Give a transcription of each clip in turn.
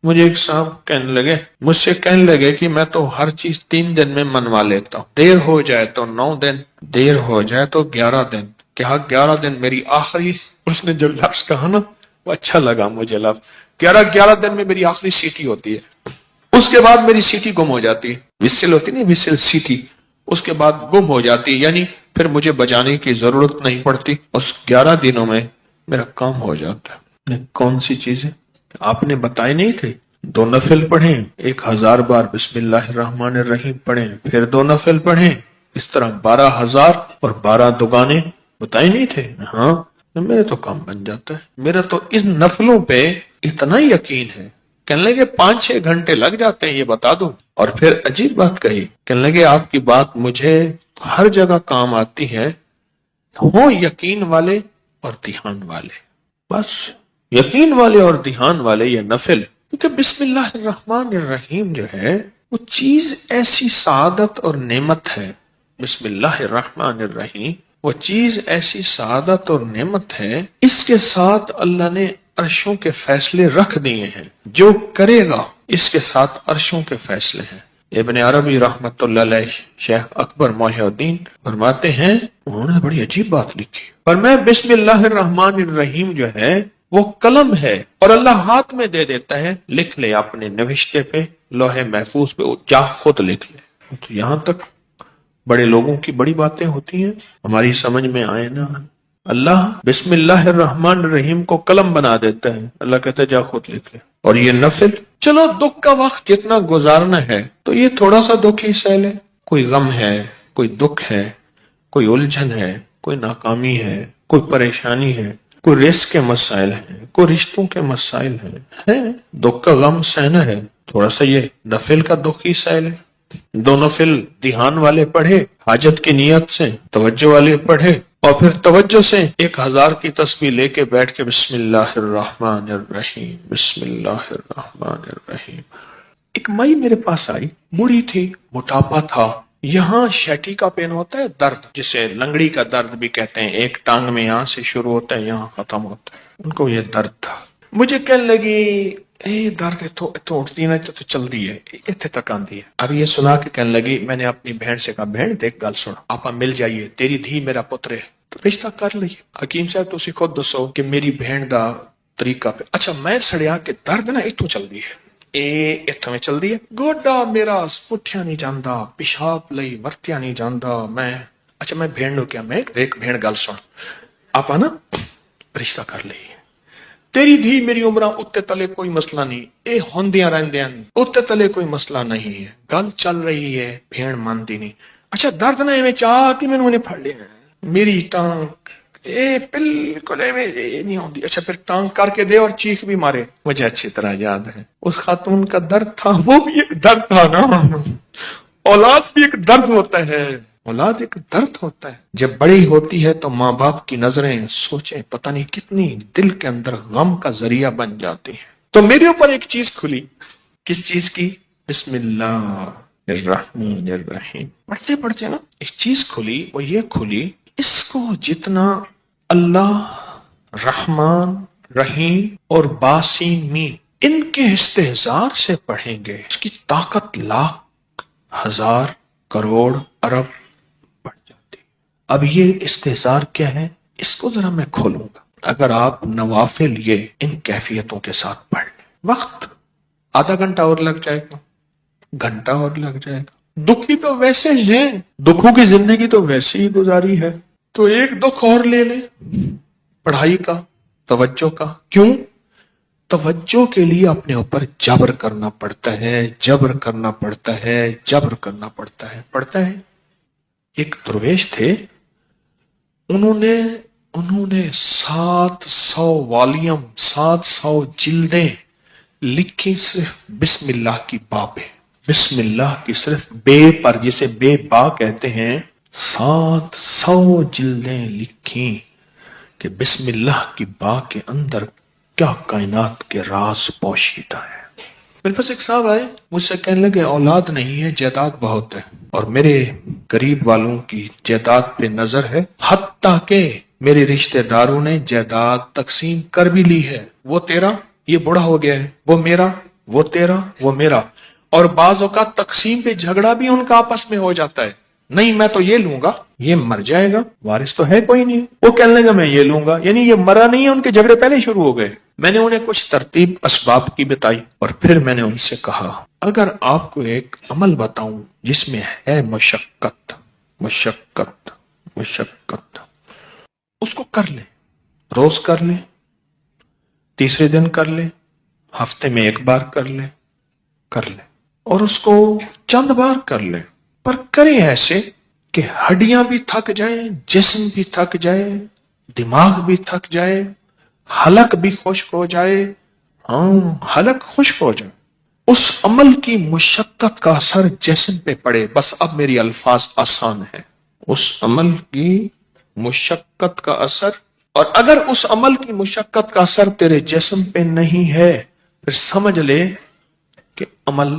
مجھے ایک صاحب مجھ سے کہنے لگے کہ میں تو ہر چیز 3 دن میں منوا لیتا ہوں، دیر ہو جائے تو 9 دن، دیر ہو جائے تو 11 دن۔ کہا 11 دن میری آخری، اس نے جو لفظ کہا نا وہ اچھا لگا مجھے لفظ، 11 دن میں میری آخری سیٹی ہوتی ہے، اس کے بعد میری سیٹی گم ہو جاتی ہے، وسل ہوتی نہیں، وسل سیٹی، اس کے بعد گم ہو جاتی ہے، یعنی پھر مجھے بجانے کی ضرورت نہیں پڑتی، اس 11 دنوں میں میرا کام ہو جاتا ہے۔ کون سی چیزیں آپ نے بتائے نہیں تھے؟ 2 نفل پڑھیں، 1000 بار بسم اللہ الرحمن الرحیم پڑھیں، پھر 2 نفل پڑھیں، اس طرح 12,000 اور 12 دگانے بتائے نہیں تھے؟ ہاں، میرے تو کام بن جاتا ہے، میرا تو ان نفلوں پہ اتنا یقین ہے۔ کہنے لگے 5-6 گھنٹے لگ جاتے ہیں، یہ بتا دو۔ اور پھر عجیب بات کہی، کہنے لگے آپ کی بات مجھے ہر جگہ کام آتی ہے، ہو یقین والے اور دھیان والے، بس یقین والے اور دھیان والے یہ نفل، کیونکہ بسم اللہ الرحمن الرحیم جو ہے وہ چیز ایسی سعادت اور نعمت ہے، بسم اللہ الرحمن الرحیم وہ چیز ایسی سعادت اور نعمت ہے، اس کے ساتھ اللہ نے عرشوں کے فیصلے رکھ دیے ہیں، جو کرے گا اس کے ساتھ عرشوں کے فیصلے ہیں۔ ابن عربی رحمت اللہ علیہ، شیخ اکبر محی الدین فرماتے ہیں، انہوں نے بڑی عجیب بات لکھی، پر میں بسم اللہ الرحمن الرحیم جو ہے وہ قلم ہے اور اللہ ہاتھ میں دے دیتا ہے، لکھ لے اپنے نوشتے پہ، لوح محفوظ پہ، جا خود لکھ لے۔ تو یہاں تک بڑے لوگوں کی بڑی باتیں ہوتی ہیں، ہماری سمجھ میں آئے نا، اللہ بسم اللہ الرحمن الرحیم کو قلم بنا دیتا ہے، اللہ کہتا ہے جا خود لکھ لے۔ اور یہ نفل، چلو دکھ کا وقت جتنا گزارنا ہے تو یہ تھوڑا سا دکھ ہی سہ لے، کوئی غم ہے، کوئی دکھ ہے، کوئی الجھن ہے، کوئی ناکامی ہے، کوئی پریشانی ہے، کوئی رزق کے مسائل ہیں، کوئی رشتوں کے مسائل ہیں، دکھ کا غم سہنا ہے، تھوڑا سا یہ نفل کا دکھ ہی سہ لے۔ 2 نفل دھیان والے پڑھے، حاجت کی نیت سے توجہ والے پڑھے، اور پھر توجہ سے 1000 کی تسبیح لے کے بیٹھ کے بسم اللہ الرحمن الرحیم، بسم اللہ الرحمن الرحیم۔ ایک مائی میرے پاس آئی، بوڑھی تھی، موٹاپا تھا، یہاں شیٹی کا پین ہوتا ہے درد، جسے لنگڑی کا درد بھی کہتے ہیں، ایک ٹانگ میں یہاں سے شروع ہوتا ہے یہاں ختم ہوتا ہے، ان کو یہ درد تھا۔ مجھے کہنے لگی اے درد اتو اٹھتی نا تو چل دی ہے، اتنے تک آندی ہے۔ اب یہ سنا کے کہنے لگی، میں نے اپنی بہن سے کہا، بہن دیکھ گل سن، آپا مل جائیے، تیری دھی میرا پتر ہے، تو رشتہ کر لئیے۔ حکیم صاحب تسی خود دسو کہ میری بہن دا طریقہ پہ، اچھا میں سڑیا کہ درد نا اتو چل دی ہے، اتوں میں چل دی ہے، گوڈا میرا پٹھیا نہیں جاندا، پیشاب لئی ورتیا نہیں جاندا، میں اچھا میں بہن نو کیا، میں دیکھ بہن گل سن، آپا نا رشتہ کر لئیے، تیری دھی میری عمرہ اتنے تلے کوئی مسئلہ نہیں، اے ہوندیاں رہندیاں اتنے تلے کوئی مسئلہ نہیں ہے، گل چل رہی ہے، بھیڑ مانتی نہیں۔ اچھا درد نہ ایویں چاہ کہ میں نے پھڑ لیا میری ٹانگ، اے بالکل ایویں نہیں ہوندی، اچھا پھر ٹانگ کر کے دے اور چیخ بھی مارے۔ مجھے اچھی طرح یاد ہے اس خاتون کا درد تھا، وہ بھی ایک درد تھا نا، اولاد بھی ایک درد ہوتا ہے، اولاد ایک درد ہوتا ہے۔ جب بڑی ہوتی ہے تو ماں باپ کی نظریں سوچیں پتہ نہیں کتنی دل کے اندر غم کا ذریعہ بن جاتی ہیں۔ تو میرے اوپر ایک چیز کھلی، کس چیز کی؟ بسم اللہ الرحمن الرحیم پڑھتے پڑھتے نا ایک چیز کھلی، وہ یہ کھلی، اس کو جتنا اللہ رحمان رحیم اور باسین مین ان کے استحضار سے پڑھیں گے، اس کی طاقت لاکھ، ہزار، کروڑ، ارب بڑھ جاتی۔ اب یہ استحضار کیا ہے، اس کو ذرا میں کھولوں گا۔ اگر آپ نوافل یہ ان کیفیتوں کے ساتھ پڑھ لیں، وقت آدھا گھنٹہ اور لگ جائے گا، گھنٹہ اور لگ جائے گا، دکھی تو ویسے ہیں، دکھوں کی زندگی تو ویسے ہی گزاری ہے، تو ایک دکھ اور لے لیں پڑھائی کا، توجہ کا۔ کیوں؟ توجہ کے لیے اپنے اوپر جبر کرنا پڑتا ہے، جبر کرنا پڑتا ہے، جبر کرنا پڑتا ہے، پڑتا ہے۔ ایک درویش تھے، انہوں نے 700 والیم، 700 جلدیں لکھی صرف بسم اللہ کی با پہ، بسم اللہ کی صرف بے پر، جسے بے با کہتے ہیں، 700 جلدیں لکھی کہ بسم اللہ کی با کے اندر کیا کائنات کے راز پوشیدہ ہے۔ میرے پاس ایک صاحب آئے، مجھ سے کہنے لگے اولاد نہیں ہے، جائیداد بہت ہے، اور میرے قریب والوں کی جائیداد پہ نظر ہے، حتیٰ کہ میرے رشتہ داروں نے جائیداد تقسیم کر بھی لی ہے، وہ تیرا، یہ بڑا ہو گیا ہے، وہ میرا، وہ تیرا وہ میرا. اور بعض اوقات تقسیم پہ جھگڑا بھی ان کا آپس میں ہو جاتا ہے. نہیں میں تو یہ لوں گا, یہ مر جائے گا, وارث تو ہے کوئی نہیں, وہ کہنے لگا میں یہ لوں گا, یعنی یہ مرا نہیں ہے, ان کے جھگڑے پہلے شروع ہو گئے. میں نے انہیں کچھ ترتیب اسباب کی بتائی اور پھر میں نے ان سے کہا اگر آپ کو ایک عمل بتاؤں جس میں ہے مشقت مشقت مشقت, اس کو کر لیں, روز کر لیں, تیسرے دن کر لیں, ہفتے میں ایک بار کر لیں, اور اس کو چند بار کر لیں, پر کریں ایسے کہ ہڈیاں بھی تھک جائیں, جسم بھی تھک جائے, دماغ بھی تھک جائے, حلق بھی خشک ہو جائے. حلق خشک ہو جائے. اس عمل کی مشقت کا اثر جسم پہ پڑے. بس اب میری الفاظ آسان ہے. اس عمل کی مشقت کا اثر, اور اگر اس عمل کی مشقت کا اثر تیرے جسم پہ نہیں ہے پھر سمجھ لے کہ عمل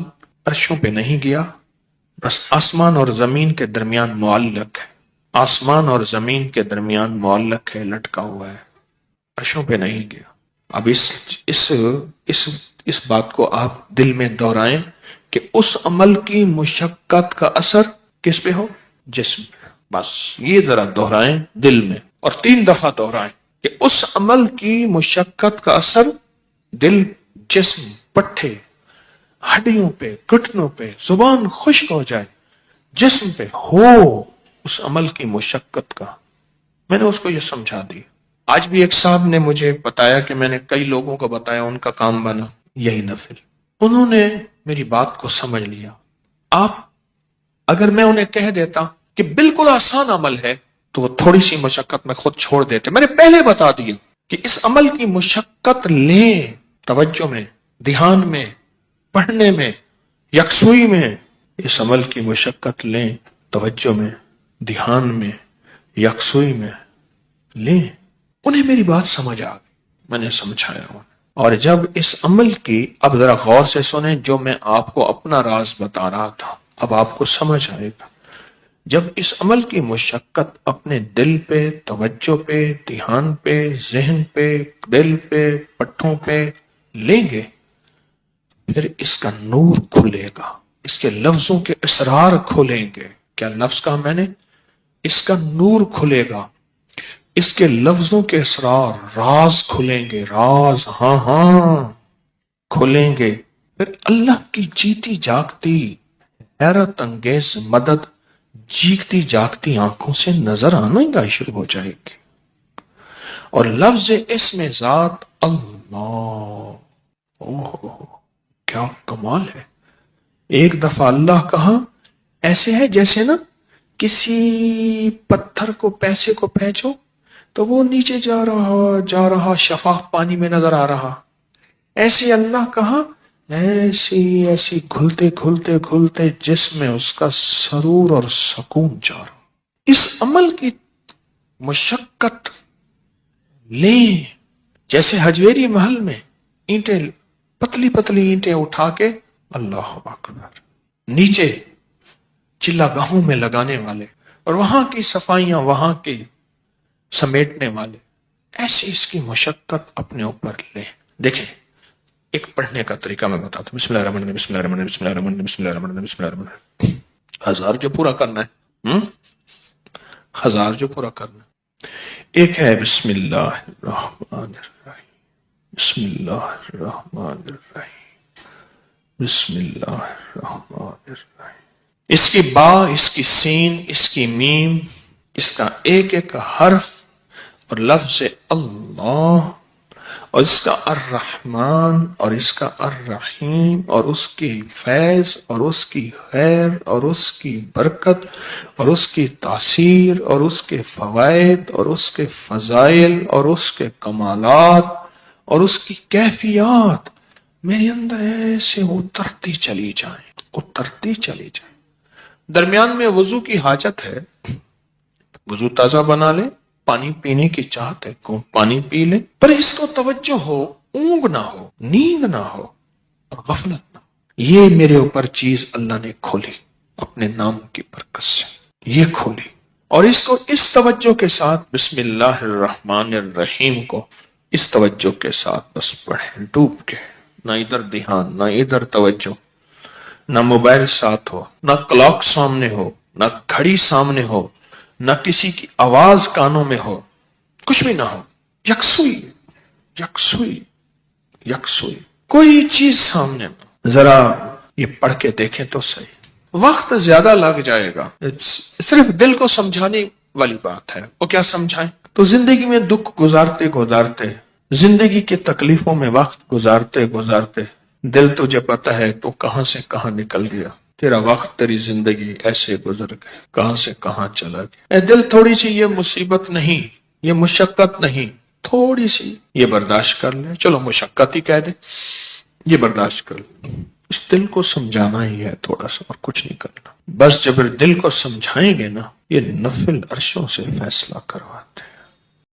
عرشوں پہ نہیں گیا, بس آسمان اور زمین کے درمیان معلق ہے. آسمان اور زمین کے درمیان معلق ہے, لٹکا ہوا ہے, عرشوں پہ نہیں گیا. اب اس بات کو آپ دل میں دہرائیں کہ اس عمل کی مشقت کا اثر کس پہ ہو؟ جسم پہ. بس یہ ذرا دہرائیں دل میں, اور 3 دفعہ دہرائیں کہ اس عمل کی مشقت کا اثر دل, جسم, پٹھے, ہڈیوں پہ, گھٹنوں پہ, زبان خشک ہو جائے, جسم پہ ہو اس عمل کی مشقت کا. میں نے اس کو یہ سمجھا دی. آج بھی ایک صاحب نے مجھے بتایا کہ میں نے کئی لوگوں کو بتایا, ان کا کام بنا یہی نفل. انہوں نے میری بات کو سمجھ لیا. آپ اگر میں انہیں کہہ دیتا کہ بالکل آسان عمل ہے تو وہ تھوڑی سی مشقت میں خود چھوڑ دیتے. میں نے پہلے بتا دیا کہ اس عمل کی مشقت لیں, توجہ میں, دھیان میں, پڑھنے میں, یکسوئی میں. اس عمل کی مشقت لیں, توجہ میں, دھیان میں, یکسوئی میں لیں. انہیں میری بات سمجھ آ گئی, میں نے سمجھایا انہیں. اور جب اس عمل کی, اب ذرا غور سے سنیں جو میں آپ کو اپنا راز بتا رہا تھا, اب آپ کو سمجھ آئے گا. جب اس عمل کی مشقت اپنے دل پہ, توجہ پہ, دھیان پہ, ذہن پہ, دل پہ, پٹھوں پہ لیں گے, پھر اس کا نور کھلے گا, اس کے لفظوں کے اسرار کھلیں گے. کیا لفظ کہا میں نے؟ اس کا نور کھلے گا, اس کے لفظوں کے اسرار, راز کھلیں گے, راز, ہاں کھلیں گے. پھر اللہ کی جیتی جاگتی حیرت انگیز مدد جیگتی جاگتی آنکھوں سے نظر آنا ہی شروع ہو جائے گی. اور لفظ اسم ذات اللہ, کیا کمال ہے. ایک دفعہ اللہ کہا ایسے ہے جیسے نا کسی پتھر کو, پیسے کو پھینچو تو وہ نیچے جا رہا شفاف پانی میں نظر آ رہا. ایسے اللہ کہا ایسی گھلتے گھلتے گھلتے جسم میں اس کا سرور اور سکون جا رہا. اس عمل کی مشقت لیں, جیسے حجویری محل میں اینٹیں, پتلی پتلی اینٹیں اٹھا کے اللہ اکبر نیچے چلا گاہوں میں لگانے والے, اور وہاں کی صفائیاں وہاں کی سمیٹنے والے, ایسی اس کی مشقت اپنے اوپر لیں. دیکھیں ایک پڑھنے کا طریقہ میں بتاتا ہوں. بسم اللہ الرحمن الرحیم, بسم اللہ الرحمن الرحیم, بسم اللہ الرحمن الرحیم, بسم اللہ الرحمن الرحیم, بسم اللہ الرحمن الرحیم. 1000 جو پورا کرنا ہے, 1000 جو پورا کرنا ہے. ایک ہے بسم اللہ الرحمن الرحیم, بسم اللہ الرحمن الرحیم, بسم اللہ الرحمن الرحیم. اس کی با, اس کی سین, اس کی میم, اس کا ایک ایک حرف اور لفظ اللہ, اور اس کا الرحمن اور اس کا الرحیم, اور اس کی فیض اور اس کی خیر اور اس کی برکت اور اس کی تاثیر اور اس کے فوائد اور اس کے فضائل اور اس کے کمالات اور اس کی کیفیات میرے اندر ایسے اترتی چلی جائیں, اترتی چلی جائیں. درمیان میں وضو کی حاجت ہے, وضو تازہ بنا لے, پانی پینے کی چاہت ہے کو پانی پی لے, پر اس کو توجہ ہو, اونگ نہ ہو, نیند نہ ہو اور غفلت نہ ہو. یہ میرے اوپر چیز اللہ نے کھولی اپنے نام کی برکت سے, یہ کھولی. اور اس کو اس توجہ کے ساتھ بسم اللہ الرحمن الرحیم کو اس توجہ کے ساتھ بس پڑھیں ڈوب کے, نہ ادھر دھیان، نہ ادھر توجہ، نہ موبائل ساتھ ہو، نہ کلاک سامنے ہو، نہ گھڑی سامنے ہو، نہ کسی کی آواز کانوں میں ہو، کچھ بھی نہ ہو، یکسوئی، یکسوئی، یکسوئی، کوئی چیز سامنے نہ، ذرا یہ پڑھ کے دیکھیں تو صحیح، وقت زیادہ لگ جائے گا، صرف دل کو سمجھانے والی بات ہے، وہ کیا سمجھائیں؟ تو زندگی میں دکھ گزارتے گزارتے، زندگی کی تکلیفوں میں وقت گزارتے گزارتے دل تجھے پتا ہے تو کہاں سے کہاں نکل گیا، تیرا وقت، تیری زندگی ایسے گزر گئی، کہاں سے کہاں چلا گیا۔ اے دل، تھوڑی سی یہ مصیبت نہیں، یہ مشقت نہیں، تھوڑی سی یہ برداشت کر لے، چلو مشقت ہی کہہ دے، یہ برداشت کر لے، اس دل کو سمجھانا ہی ہے تھوڑا سا، اور کچھ نہیں کرنا۔ بس جب دل کو سمجھائیں گے نا، یہ نفل عرشوں سے فیصلہ کرواتے ہیں۔